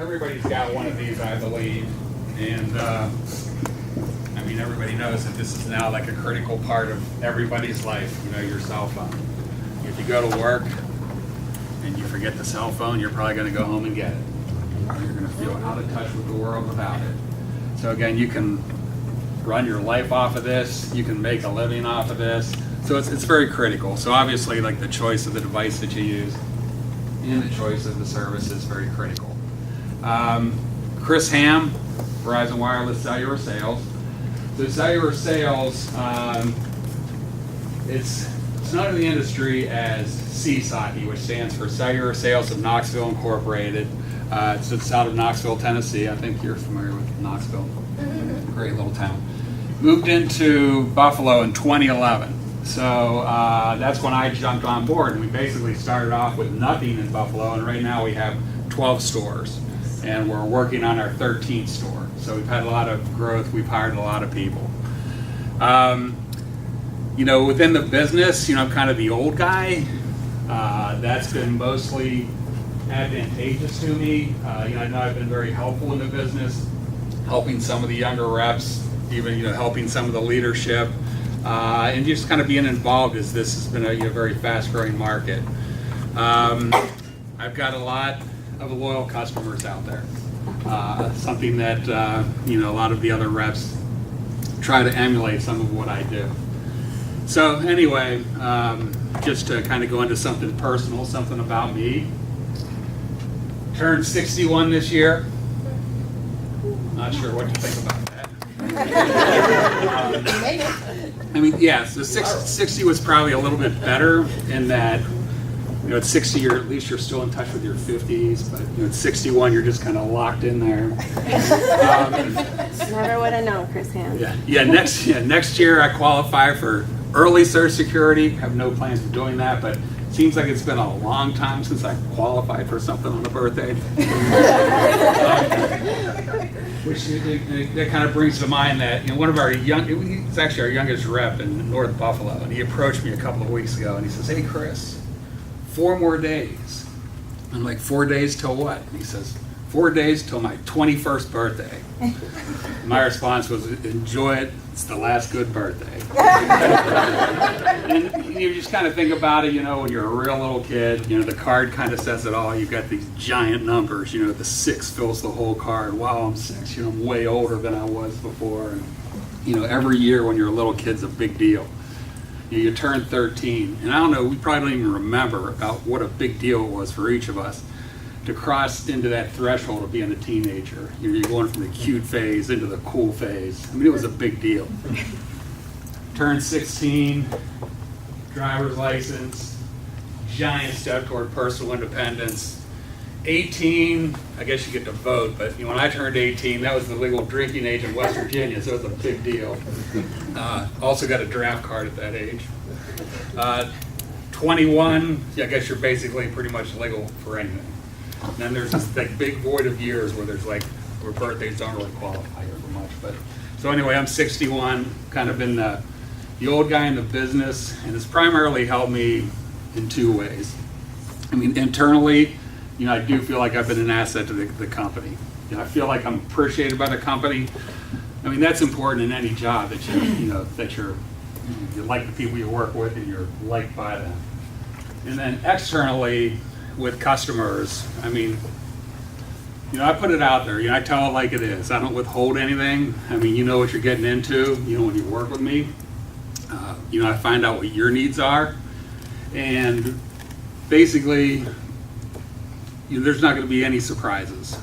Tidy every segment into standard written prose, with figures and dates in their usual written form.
everybody's got one of these, I believe. And I mean, everybody knows that this is now like a critical part of everybody's life, you know, your cell phone. If you go to work and you forget the cell phone, you're probably going to go home and get it. You're going to feel out of touch with the world without it. So again, you can run your life off of this. You can make a living off of this. So it's very critical. So obviously, like the choice of the device that you use and the choice of the service is very critical. Chris Hamm, Verizon Wireless Cellular Sales. So cellular sales, it's known in the industry as CSACI, which stands for Cellular Sales of Knoxville Incorporated. It's out of Knoxville, Tennessee. I think you're familiar with Knoxville. Great little town. Moved into Buffalo in 2011. So that's when I jumped on board, and we basically started off with nothing in Buffalo, and right now we have 12 stores, and we're working on our 13th store. So we've had a lot of growth. We've hired a lot of people. You know, within the business, you know, I'm kind of the old guy. That's been mostly advantageous to me. You know, I know I've been very helpful in the business, helping some of the younger reps, even, you know, helping some of the leadership, and just kind of being involved, as this has been a very fast-growing market. I've got a lot of loyal customers out there. Something that you know, a lot of the other reps try to emulate some of what I do. So anyway, just to kind of go into something personal, something about me. Turned 61 this year. Not sure what to think about that. I mean, yeah, so 60 was probably a little bit better in that, you know, at 60, at least you're still in touch with your 50s, but you know, at 61, you're just kind of locked in there. Never would have known, Chris Hamm. Next year I qualify for early Social Security. Have no plans of doing that, but seems like it's been a long time since I qualified for something on a birthday. Which that kind of brings to mind that, you know, one of our he's actually our youngest rep in North Buffalo, and he approached me a couple of weeks ago and he says, "Hey Chris, 4 more days." I'm like, 4 days till what? And he says, 4 days till my 21st birthday. My response was, enjoy it. It's the last good birthday. And you just kind of think about it, you know, when you're a real little kid, you know, the card kind of says it all. You've got these giant numbers, you know, the 6 fills the whole card. Wow, I'm 6, you know, I'm way older than I was before. And, you know, every year when you're a little kid's a big deal. You turn 13, and I don't know, we probably don't even remember about what a big deal it was for each of us to cross into that threshold of being a teenager. You're going from the cute phase into the cool phase. I mean, it was a big deal. Turn 16, driver's license, giant step toward personal independence. 18, I guess you get to vote, but you know, when I turned 18, that was the legal drinking age in West Virginia, so it was a big deal. Also got a draft card at that age. 21, I guess you're basically pretty much legal for anything. And then there's this like big void of years where there's like, where birthdays don't really qualify you for much. But so anyway, I'm 61, kind of been the old guy in the business, and it's primarily helped me in 2 ways. I mean, internally, you know, I do feel like I've been an asset to the company. You know, I feel like I'm appreciated by the company. I mean, that's important in any job, that you like the people you work with and you're liked by them. And then externally with customers, I mean, you know, I put it out there. You know, I tell it like it is. I don't withhold anything. I mean, you know what you're getting into. You know, when you work with me, you know, I find out what your needs are, and basically, you know, there's not going to be any surprises.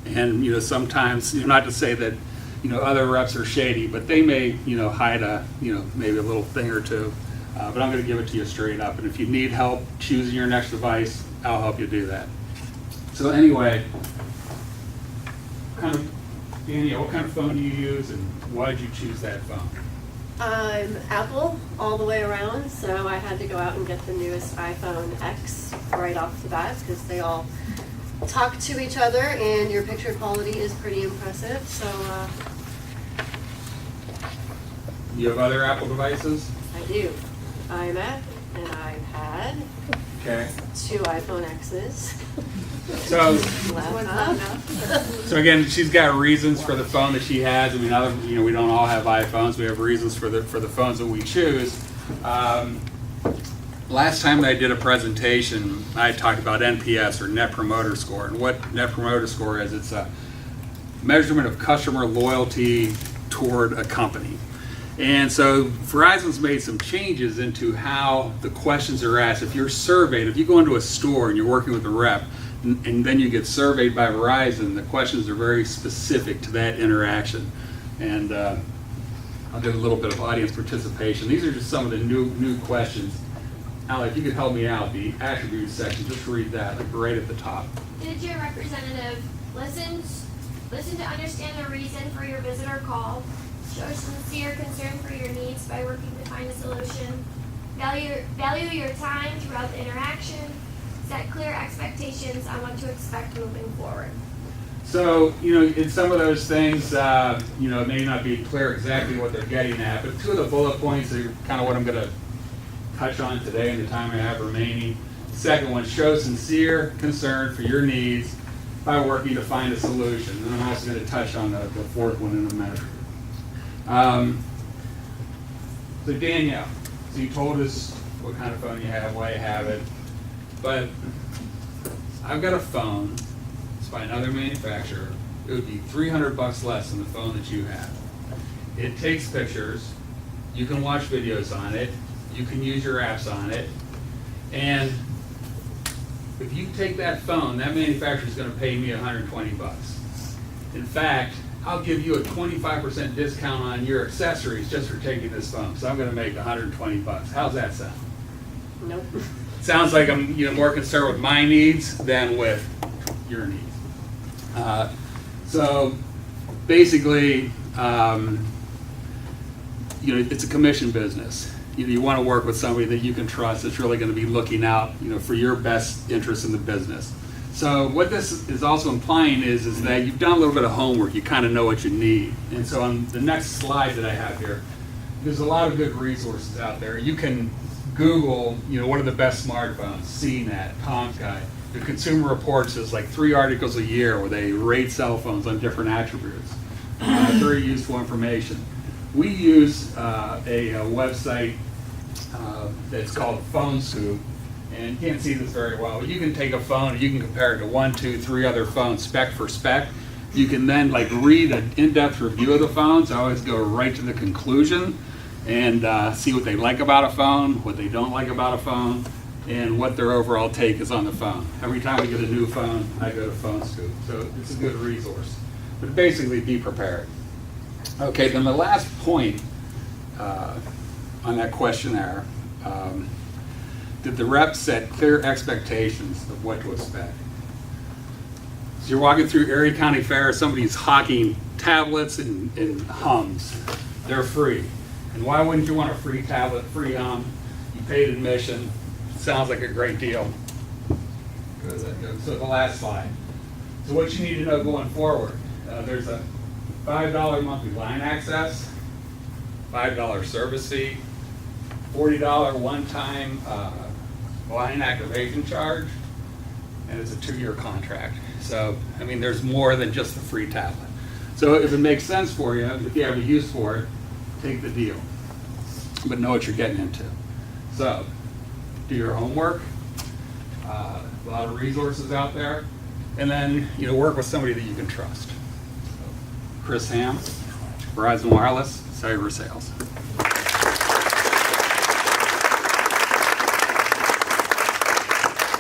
And you know, sometimes, you know, not to say that, you know, other reps are shady, but they may, you know, hide a, you know, maybe a little thing or two. But I'm going to give it to you straight up. And if you need help choosing your next device, I'll help you do that. So anyway, Danny, what kind of phone do you use, and why did you choose that phone? I'm Apple all the way around, so I had to go out and get the newest iPhone X right off the bat because they all talk to each other and your picture quality is pretty impressive. So You have other Apple devices? I do. iMac, an iPad, Okay. 2 iPhone X's. So, Laptop. so again, she's got reasons for the phone that she has. I mean, we don't all have iPhones. We have reasons for the phones that we choose. Last time I did a presentation, I talked about NPS, or Net Promoter Score, and what Net Promoter Score is. It's a measurement of customer loyalty toward a company. And so Verizon's made some changes into how the questions are asked. If you're surveyed, if you go into a store and you're working with a rep, and then you get surveyed by Verizon, the questions are very specific to that interaction. And I'll do a little bit of audience participation. These are just some of the new questions. Allie, if you could help me out, the attributes section, just read that, like right at the top. Did your representative listen to understand the reason for your visit or call? Show sincere concern for your needs by working to find a solution. Value your time throughout the interaction. Set clear expectations on what to expect moving forward. So, in some of those things, it may not be clear exactly what they're getting at, but 2 of the bullet points are kind of what I'm going to touch on today in the time I have remaining. The second one, show sincere concern for your needs by working to find a solution. And I'm also going to touch on the fourth one in a minute. So Danielle, so you told us what kind of phone you have, why you have it, but I've got a phone, it's by another manufacturer. It would be $300 less than the phone that you have. It takes pictures, you can watch videos on it, you can use your apps on it, and if you take that phone, that manufacturer is going to pay me $120. In fact, I'll give you a 25% discount on your accessories just for taking this phone. So I'm going to make $120. How's that sound? Nope. Sounds like I'm more concerned with my needs than with your needs. So basically, it's a commission business. You want to work with somebody that you can trust that's really going to be looking out, for your best interest in the business. So what this is also implying is that you've done a little bit of homework. You kind of know what you need. And so on the next slide that I have here, there's a lot of good resources out there. You can Google, what are the best smartphones, CNET, Tom's Guide. The Consumer Reports is like 3 articles a year where they rate cell phones on different attributes. Very useful information. We use a website that's called Phone Scoop, and you can't see this very well, but you can take a phone and you can compare it to 1, 2, 3 other phones spec for spec. You can then read an in-depth review of the phones. I always go right to the conclusion and see what they like about a phone, what they don't like about a phone, and what their overall take is on the phone. Every time we get a new phone, I go to Phone Scoop. So it's a good resource. But basically, be prepared. Okay, then the last point on that questionnaire, did the rep set clear expectations of what to expect? So you're walking through Erie County Fair, somebody's hawking tablets and Humms. They're free. And why wouldn't you want a free tablet, free Humm? You paid admission. Sounds like a great deal. So the last slide. So what you need to know going forward, there's a $5 monthly line access, $5 service fee, $40 one-time line activation charge, and it's a 2-year contract. So, there's more than just the free tablet. So if it makes sense for you, if you have a use for it, take the deal, but know what you're getting into. So, do your homework, a lot of resources out there, and then work with somebody that you can trust. Chris Hamm, Verizon Wireless, Cellular Sales.